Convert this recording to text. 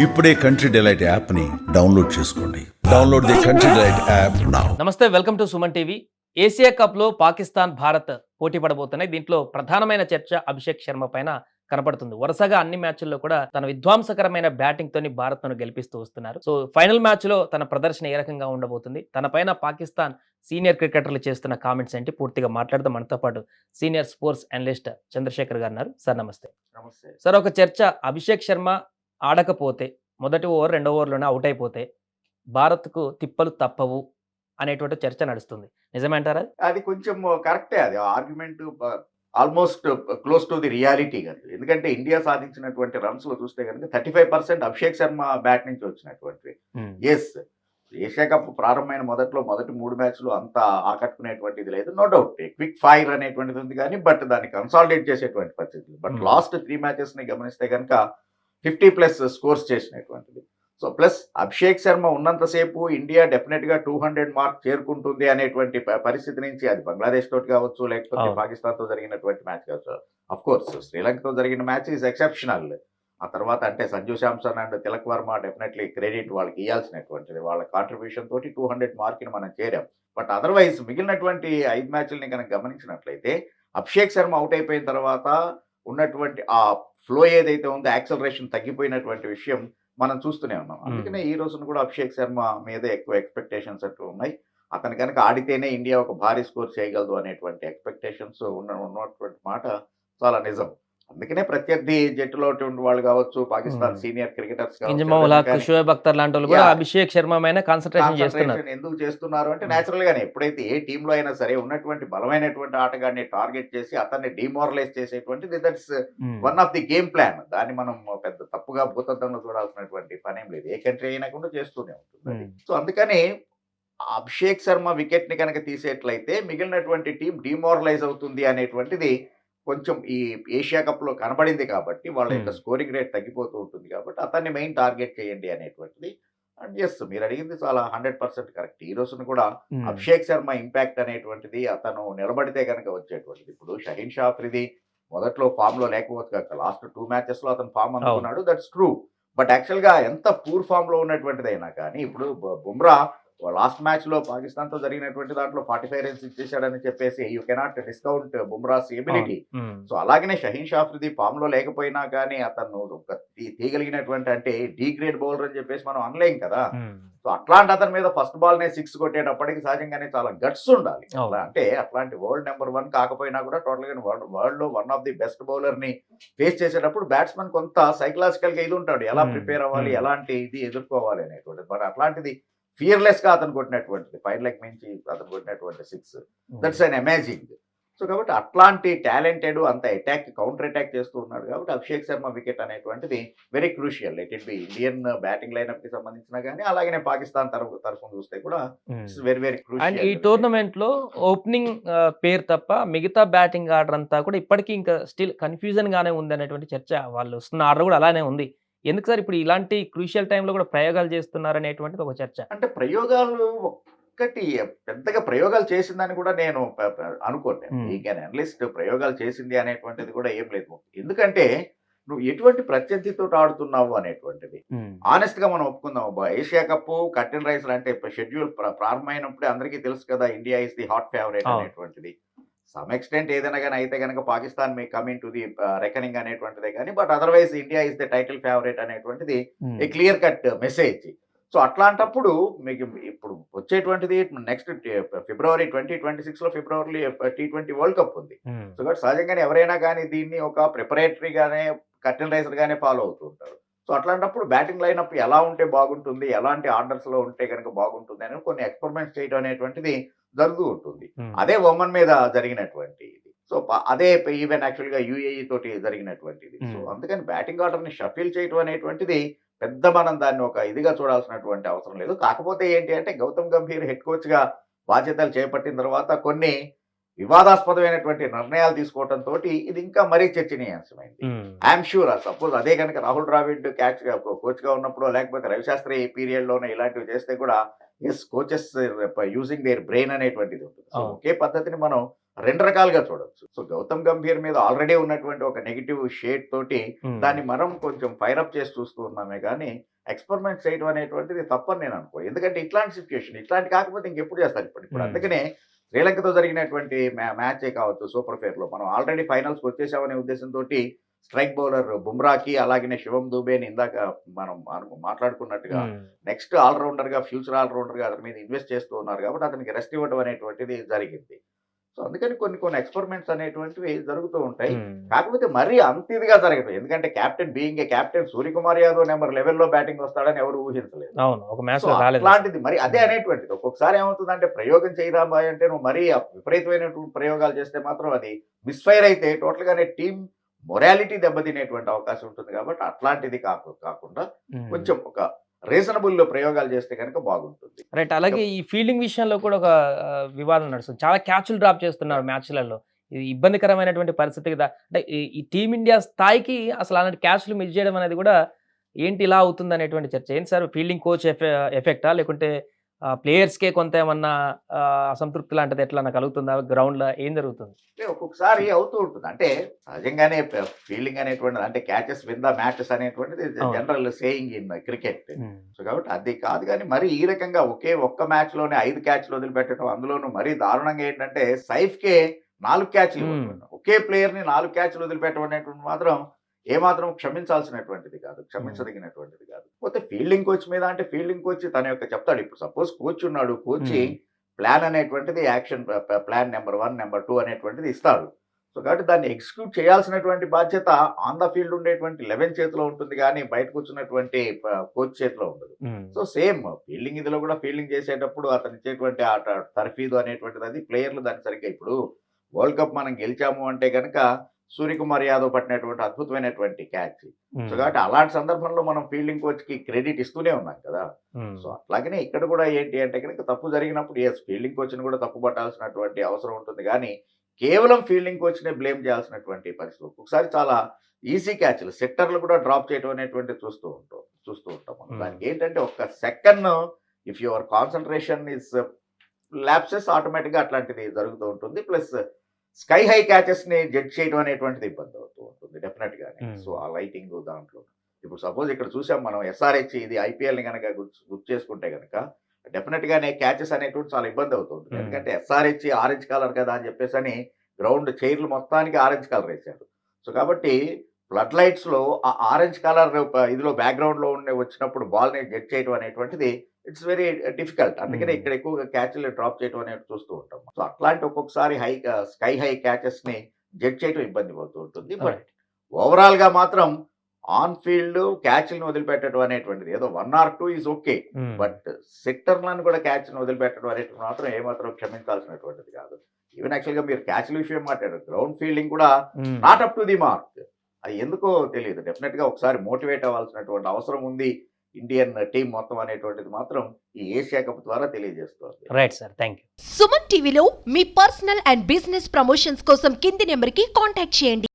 ఇప్పుడే country delight యాప్ని download చేసుకోండి. Download the country delight app now. నమస్తే, welcome to Suman TV. Asia Cup లో పాకిస్తాన్, భారత్ పోటీ పడబోతున్నాయి. దీంట్లో ప్రధానమైన చర్చ అభిషేక్ శర్మ పైన కనపడుతుంది. వరుసగా అన్ని మ్యాచ్ల్లో కూడా తన విధ్వంసకరమైన బ్యాటింగ్ తోని భారత్ ను గెలిపిస్తూ వస్తున్నారు. సో ఫైనల్ మ్యాచ్ లో తన ప్రదర్శన ఏ రకంగా ఉండబోతుంది, తన పైన పాకిస్తాన్ సీనియర్ క్రికెటర్లు చేస్తున్న కామెంట్స్ ఏంటి, పూర్తిగా మాట్లాడదాం. మనతో పాటు సీనియర్ స్పోర్ట్స్ అనలిస్ట్ చంద్రశేఖర్ గారు ఉన్నారు. సార్ నమస్తే. నమస్తే. సార్, ఒక చర్చ, అభిషేక్ శర్మ ఆడకపోతే, మొదటి ఓవర్ రెండో ఓవర్లోనే అవుట్ అయిపోతే భారత్కు తిప్పలు తప్పవు అనేటువంటి చర్చ నడుస్తుంది. నిజమే అంటారా? అది కొంచెం కరెక్టే. అది argument almost close to the reality కాదు. ఎందుకంటే ఇండియా సాధించినటువంటి రన్స్ లో చూస్తే కనుక 35% అభిషేక్ శర్మ బ్యాట్ నుంచి వచ్చినటువంటివి. ఎస్, ఏషియా కప్ ప్రారంభమైన మొదటి 3 మ్యాచ్లు అంత ఆకట్టుకునేటువంటిది లేదు. నో డౌట్ క్విక్ ఫైర్ అనేటువంటిది ఉంది కానీ, బట్ దాన్ని కన్సాలిడేట్ చేసేటువంటి పరిస్థితులు. బట్ లాస్ట్ 3 మ్యాచెస్ ని గమనిస్తే కనుక 50+ స్కోర్స్ చేసినటువంటిది. సో ప్లస్ అభిషేక్ శర్మ ఉన్నంతసేపు ఇండియా డెఫినెట్ గా 200 మార్క్ చేరుకుంటుంది అనేటువంటి పరిస్థితి నుంచి, అది బంగ్లాదేశ్ తోటి కావచ్చు, లేకపోతే పాకిస్తాన్ తో జరిగినటువంటి మ్యాచ్ కావచ్చు. అఫ్ కోర్స్ శ్రీలంకతో జరిగిన మ్యాచ్ ఈజ్ ఎక్సెప్షనల్. ఆ తర్వాత అంటే Sanju Samson and Tilak Varma definitely credit వాళ్ళకి ఇవ్వాల్సినటువంటిది. వాళ్ళ కాంట్రిబ్యూషన్ తోటి 200 మార్క్ని మనం చేరాం. బట్ అదర్వైజ్ మిగిలినటువంటి 5 మ్యాచ్లని కనుక గమనించినట్లయితే అభిషేక్ శర్మ అవుట్ అయిపోయిన తర్వాత ఉన్నటువంటి ఆ ఫ్లో ఏదైతే ఉందో, యాక్సలరేషన్ తగ్గిపోయినటువంటి విషయం మనం చూస్తూనే ఉన్నాం. అందుకనే ఈ రోజున కూడా అభిషేక్ శర్మ మీద ఎక్కువ ఎక్స్పెక్టేషన్స్ అట్లా ఉన్నాయి. అతను కనుక ఆడితేనే ఇండియా ఒక భారీ స్కోర్ చేయగలదు అనేటువంటి ఎక్స్పెక్టేషన్స్ ఉన్నటువంటి మాట చాలా నిజం. అందుకనే ప్రత్యర్థి జట్టులో వాళ్ళు కావచ్చు, పాకిస్తాన్ సీనియర్ క్రికెటర్స్ షోయబ్ అఖ్తర్ లాంటి వాళ్ళు కూడా అభిషేక్ శర్మ మీద కాన్సన్ట్రేషన్ చేస్తున్నారు. ఎందుకు చేస్తున్నారు అంటే, నేచురల్ గానే ఎప్పుడైతే ఏ టీంలో అయినా సరే ఉన్నటువంటి బలమైనటువంటి ఆటగాడిని టార్గెట్ చేసి అతన్ని డిమోరలైజ్ చేసేటువంటిది, that's one of the game plan. దాన్ని మనం పెద్ద తప్పుగా భూతత్వంలో చూడాల్సినటువంటి పనేం లేదు. ఏ కంట్రీ అయినా కూడా చేస్తూనే ఉంటుంది. సో అందుకని అభిషేక్ శర్మ వికెట్ ని కనుక తీసేట్లయితే మిగిలినటువంటి టీం డిమోరలైజ్ అవుతుంది అనేటువంటిది కొంచెం ఈ ఏషియా కప్ లో కనబడింది. కాబట్టి వాళ్ళ యొక్క స్కోరింగ్ రేట్ తగ్గిపోతూ ఉంటుంది. కాబట్టి అతన్ని మెయిన్ టార్గెట్ చేయండి అనేటువంటిది. అండ్ ఎస్, మీరు అడిగింది చాలా 100% కరెక్ట్. ఈ రోజున కూడా అభిషేక్ శర్మ ఇంపాక్ట్ అనేటువంటిది అతను నిలబడితే కనుక వచ్చేటువంటిది. ఇప్పుడు షహీన్ షా అఫ్రిది మొదట్లో ఫామ్ లో లేకపోవచ్చు కాక, లాస్ట్ 2 మ్యాచెస్ లో అతను ఫామ్ అందుకున్నాడు, దట్స్ ట్రూ. బట్ యాక్చువల్ గా ఎంత పూర్ ఫామ్ లో ఉన్నటువంటిదైనా కానీ, ఇప్పుడు బుమ్రా లాస్ట్ మ్యాచ్ లో పాకిస్తాన్ తో జరిగినటువంటి దాంట్లో 45 రన్స్ ఇచ్చేసాడని చెప్పేసి you cannot discount Bumrah's ability. So అలాగనే షహీన్ షా అఫ్రిది ఫామ్ లో లేకపోయినా కానీ అతను తీయగలిగినటువంటి, అంటే డీ గ్రేడ్ బౌలర్ అని చెప్పేసి మనం అనలేం కదా. సో అట్లాంటి అతని మీద ఫస్ట్ బాల్ నే 6 కొట్టేటప్పటికి సహజంగానే చాలా గట్స్ ఉండాలి. అంటే అట్లాంటి వరల్డ్ నెంబర్ 1 కాకపోయినా కూడా టోటల్ గా వరల్డ్ లో one of the best bowler ని ఫేస్ చేసేటప్పుడు బ్యాట్స్మెన్ కొంత సైకలాజికల్ గా ఇది ఉంటాడు, ఎలా ప్రిపేర్ అవ్వాలి, ఎలాంటి ఇది ఎదుర్కోవాలి అనేటువంటిది. బట్ అట్లాంటిది ఫియర్లెస్ గా అతను కొట్టినటువంటిది 5 లెగ్ మించి అతను కొట్టినటువంటి 6, దట్స్ అన్ అమేజింగ్. సో కాబట్టి అట్లాంటి టాలెంటెడ్, అంత అటాక్ కౌంటర్ అటాక్ చేస్తూ ఉన్నాడు. కాబట్టి అభిషేక్ శర్మ వికెట్ అనేటువంటిది very crucial. Let it be Indian batting lineup కి సంబంధించిన కానీ, అలాగే పాకిస్తాన్ తరఫున చూస్తే కూడా వెరీ వెరీ క్రూషియల్. ఈ టోర్నమెంట్ లో ఓపెనింగ్ పేరు తప్ప మిగతా బ్యాటింగ్ ఆర్డర్ అంతా కూడా ఇప్పటికీ ఇంకా స్టిల్ కన్ఫ్యూజన్ గానే ఉంది అనేటువంటి చర్చ. వాళ్ళు వస్తున్న ఆర్డర్ కూడా అలానే ఉంది. ఎందుకు సార్ ఇప్పుడు ఇలాంటి క్రూషియల్ టైంలో కూడా ప్రయోగాలు చేస్తున్నారు అనేటువంటిది ఒక చర్చ. అంటే ప్రయోగాలు ఒక్కటి పెద్దగా ప్రయోగాలు చేసిందని కూడా నేను అనుకోను. ఈ అనలిస్ట్ ప్రయోగాలు చేసింది అనేటువంటిది కూడా ఏం లేదు. ఎందుకంటే నువ్వు ఎటువంటి ప్రత్యర్థితో ఆడుతున్నావు అనేటువంటిది ఆనెస్ట్ గా మనం ఒప్పుకుందాం. ఏషియా కప్ కర్టెన్ రైజర్ అంటే షెడ్యూల్ ప్రారంభమైనప్పుడే అందరికీ తెలుసు కదా, India is the hot favourite అనేటువంటిది. సమ్ ఎక్స్టెంట్ ఏదైనా కానీ అయితే కనుక Pakistan may coming to the reckoning అనేటువంటిదే కానీ, but otherwise India is the title favourite అనేటువంటిది a clear cut message. So అట్లాంటప్పుడు మీకు ఇప్పుడు వచ్చేటువంటిది నెక్స్ట్ ఫిబ్రవరి 2026 ఫిబ్రవరి T20 వరల్డ్ కప్ ఉంది. సో కాబట్టి సహజంగానే ఎవరైనా కానీ దీన్ని ఒక ప్రిపరేటరీగానే, కర్టెన్ రైజర్ గానే ఫాలో అవుతూ ఉంటారు. సో అట్లాంటప్పుడు బ్యాటింగ్ లైనప్ ఎలా ఉంటే బాగుంటుంది, ఎలాంటి ఆర్డర్స్ లో ఉంటే కనుక బాగుంటుంది అని కొన్ని ఎక్స్పెరిమెంట్స్ చేయడం అనేటువంటిది జరుగుతూ ఉంటుంది. అదే ఒమన్ మీద జరిగినటువంటి ఇది. సో అదే ఈవెన్ యాక్చువల్ గా UAE తోటి జరిగినటువంటిది. సో అందుకని బ్యాటింగ్ ఆర్డర్ ని షఫిల్ చేయడం అనేటువంటిది పెద్ద మనం దాన్ని ఒక ఇదిగా చూడాల్సినటువంటి అవసరం లేదు. కాకపోతే ఏంటి అంటే, గౌతమ్ గంభీర్ హెడ్ కోచ్ గా బాధ్యతలు చేపట్టిన తర్వాత కొన్ని వివాదాస్పదమైనటువంటి నిర్ణయాలు తీసుకోవడం తోటి ఇది ఇంకా మరీ చర్చనీయాంశమైంది. ఐఎమ్ షూర్ సపోజ్ అదే కనుక రాహుల్ ద్రావిడ్ కోచ్ గా ఉన్నప్పుడు, లేకపోతే రవిశాస్త్రి పీరియడ్ లోనే ఇలాంటివి చేస్తే కూడా, as coaches using their brain అనేటువంటిది ఉంటుంది. సో ఒకే పద్ధతిని మనం రెండు రకాలుగా చూడొచ్చు. సో గౌతమ్ గంభీర్ మీద ఆల్రెడీ ఉన్నటువంటి ఒక నెగిటివ్ షేడ్ తోటి దాన్ని మనం కొంచెం ఫైరప్ చేసి చూస్తూ ఉన్నామే కానీ ఎక్స్పెరిమెంట్ చేయడం అనేటువంటిది తప్పని నేను అనుకో. ఎందుకంటే ఇట్లాంటి సిచ్యుయేషన్ ఇట్లాంటి కాకపోతే ఇంకెప్పుడు చేస్తారు ఇప్పుడు అందుకనే శ్రీలంకతో జరిగినటువంటి మ్యాచే కావచ్చు సూపర్ ఫేర్ లో మనం ఆల్రెడీ ఫైనల్స్ వచ్చేసామనే ఉద్దేశంతో స్ట్రైక్ బౌలర్ బుమ్రాకి అలాగనే శివం దూబేని ఇందాక మనం మాట్లాడుకున్నట్టుగా నెక్స్ట్ ఆల్రౌండర్ గా ఫ్యూచర్ ఆల్రౌండర్ గా అతని మీద ఇన్వెస్ట్ చేస్తూ ఉన్నారు కాబట్టి అతనికి రెస్ట్ ఇవ్వడం అనేటువంటిది జరిగింది. సో అందుకని కొన్ని ఎక్స్పెరిమెంట్స్ అనేటువంటివి జరుగుతూ ఉంటాయి. కాకపోతే మరీ అంత ఇదిగా జరగదు. ఎందుకంటే captain being a captain Suryakumar Yadav number 11 లో బ్యాటింగ్ వస్తాడని ఎవరు ఊహించలేదు. సో అట్లాంటిది మరి అదే అనేటువంటిది ఒక్కొక్కసారి ఏమవుతుందంటే ప్రయోగం చేయరా బాయ్ అంటే నువ్వు మరీ విపరీతమైనటువంటి ప్రయోగాలు చేస్తే మాత్రం అది మిస్ఫైర్ అయితే టోటల్ గానే టీం మొరాలిటీ దెబ్బతినేటువంటి అవకాశం ఉంటుంది. కాబట్టి అట్లాంటిది కాకుండా కొంచెం ఒక రీజనబుల్ ప్రయోగాలు చేస్తే కనుక బాగుంటుంది. రైట్. అలాగే ఈ ఫీల్డింగ్ విషయంలో కూడా ఒక వివాదం నడుస్తుంది. చాలా క్యాచ్లు డ్రాప్ చేస్తున్నారు మ్యాచ్లలో. ఇది ఇబ్బందికరమైనటువంటి పరిస్థితి కదా. అంటే ఈ టీమిండియా స్థాయికి అసలు అలాంటి క్యాచ్లు మిస్ చేయడం అనేది కూడా ఏంటి ఇలా అవుతుంది అనేటువంటి చర్చ. ఏంటి సార్ ఫీల్డింగ్ కోచ్ ఎఫెక్టా లేకుంటే ప్లేయర్స్కే కొంత ఏమన్నా అసంతృప్తి లాంటిది ఎట్లా కలుగుతుందా గ్రౌండ్ లో ఏం జరుగుతుంది? ఒక్కొక్కసారి అవుతూ ఉంటుంది. అంటే సహజంగానే ఫీల్డింగ్ అనేటువంటిది అంటే క్యాచెస్ విన్ ద మ్యాచెస్ అనేటువంటిది general saying in cricket. So కాబట్టి అది కాదు కానీ మరి ఈ రకంగా ఒక్క మ్యాచ్ లోనే 5 క్యాచ్లు వదిలిపెట్టడం, అందులోనూ మరీ దారుణంగా ఏంటంటే సైఫ్ కే 4 క్యాచ్లు ఒకే ప్లేయర్ ని 4 క్యాచ్లు వదిలిపెట్టడం అనేటువంటి మాత్రం ఏమాత్రం క్షమించాల్సినటువంటిది కాదు, క్షమించదగినటువంటిది కాదు. పోతే ఫీల్డింగ్ కోచ్ మీద అంటే ఫీల్డింగ్ కోచ్ తన యొక్క చెప్తాడు. ఇప్పుడు సపోజ్ కోచ్ ఉన్నాడు, కోచ్ ప్లాన్ అనేటువంటిది యాక్షన్ ప్లాన్ నెంబర్ 1 నెంబర్ 2 అనేటువంటిది ఇస్తాడు. సో కాబట్టి దాన్ని ఎగ్జిక్యూట్ చేయాల్సినటువంటి బాధ్యత ఆన్ ద ఫీల్డ్ ఉండేటువంటి 11 చేతిలో ఉంటుంది కానీ బయట కూర్చున్నటువంటి కోచ్ చేతిలో ఉండదు. సో సేమ్ ఫీల్డింగ్ ఇదిలో కూడా ఫీల్డింగ్ చేసేటప్పుడు అతను ఇచ్చేటువంటి తర్ఫీదు అనేటువంటిది అది ప్లేయర్లు దాన్ని సరిగ్గా ఇప్పుడు వరల్డ్ కప్ మనం గెలిచాము అంటే కనుక సూర్యకుమార్ యాదవ్ పట్టినటువంటి అద్భుతమైనటువంటి క్యాచ్. సో కాబట్టి అలాంటి సందర్భంలో మనం ఫీల్డింగ్ కోచ్ కి క్రెడిట్ ఇస్తూనే ఉన్నాం కదా. సో అట్లాగనే ఇక్కడ కూడా ఏంటి అంటే కనుక తప్పు జరిగినప్పుడు ఫీల్డింగ్ కోచ్ ని కూడా తప్పు పట్టాల్సినటువంటి అవసరం ఉంటుంది కానీ కేవలం ఫీల్డింగ్ కోచ్ నే బ్లేమ్ చేయాల్సినటువంటి పరిస్థితి. ఒకసారి చాలా ఈజీ క్యాచ్లు సెక్టర్లు కూడా డ్రాప్ చేయడం అనేటువంటి చూస్తూ ఉంటాం మనం. దానికి ఏంటంటే ఒక్క second if your concentration is lapses automatic గా అట్లాంటిది జరుగుతూ ఉంటుంది. ప్లస్ స్కై హై క్యాచెస్ ని జడ్జ్ చేయడం అనేటువంటిది ఇబ్బంది అవుతూ ఉంటుంది డెఫినెట్ గానే. సో ఆ లైటింగ్ దాంట్లో ఇప్పుడు సపోజ్ ఇక్కడ చూసాం మనం SRH ఇది IPL ని కనుక గుర్తు చేసుకుంటే కనుక డెఫినెట్ గానే క్యాచెస్ అనేటువంటి చాలా ఇబ్బంది అవుతుంది. ఎందుకంటే SRH ఆరెంజ్ కలర్ కదా అని చెప్పేసి అని గ్రౌండ్ చైర్లు మొత్తానికి ఆరెంజ్ కలర్ వేశారు. సో కాబట్టి ఫ్లడ్ లైట్స్ లో ఆ ఆరెంజ్ కలర్ ఇదిలో బ్యాక్గ్రౌండ్ లో వచ్చినప్పుడు బాల్ ని జడ్జ్ చేయడం అనేటువంటిది ఇట్స్ వెరీ డిఫికల్ట్. అందుకనే ఇక్కడ ఎక్కువగా క్యాచ్లు డ్రాప్ చేయడం అనేది చూస్తూ ఉంటాం. సో అట్లాంటి ఒక్కొక్కసారి స్కై హై క్యాచెస్ ని జడ్జ్ చేయడం ఇబ్బంది అవుతూ ఉంటుంది. బట్ ఓవరాల్ గా మాత్రం ఆన్ ఫీల్డ్ క్యాచ్లను వదిలిపెట్టడం అనేటువంటిది ఏదో 1 or 2 ఈజ్ ఓకే. బట్ సెక్టర్లను కూడా క్యాచ్ను వదిలిపెట్టడం అనేటువంటి మాత్రం ఏమాత్రం క్షమించాల్సినటువంటిది కాదు. ఈవెన్ యాక్చువల్ గా మీరు క్యాచ్ల విషయం మాట్లాడారు, గ్రౌండ్ ఫీల్డింగ్ కూడా not up to the mark. అది ఎందుకో తెలియదు. డెఫినెట్ గా ఒకసారి మోటివేట్ అవ్వాల్సినటువంటి అవసరం ఉంది ఇండియన్ టీం మొత్తం అనేటువంటిది మాత్రం ఈ ఏషియా కప్ ద్వారా తెలియజేస్తుంది. Right sir, thank you. Suman టీవీలో మీ పర్సనల్ అండ్ బిజినెస్ ప్రమోషన్స్ కోసం కింది నెంబర్కి కాంటాక్ట్ చేయండి.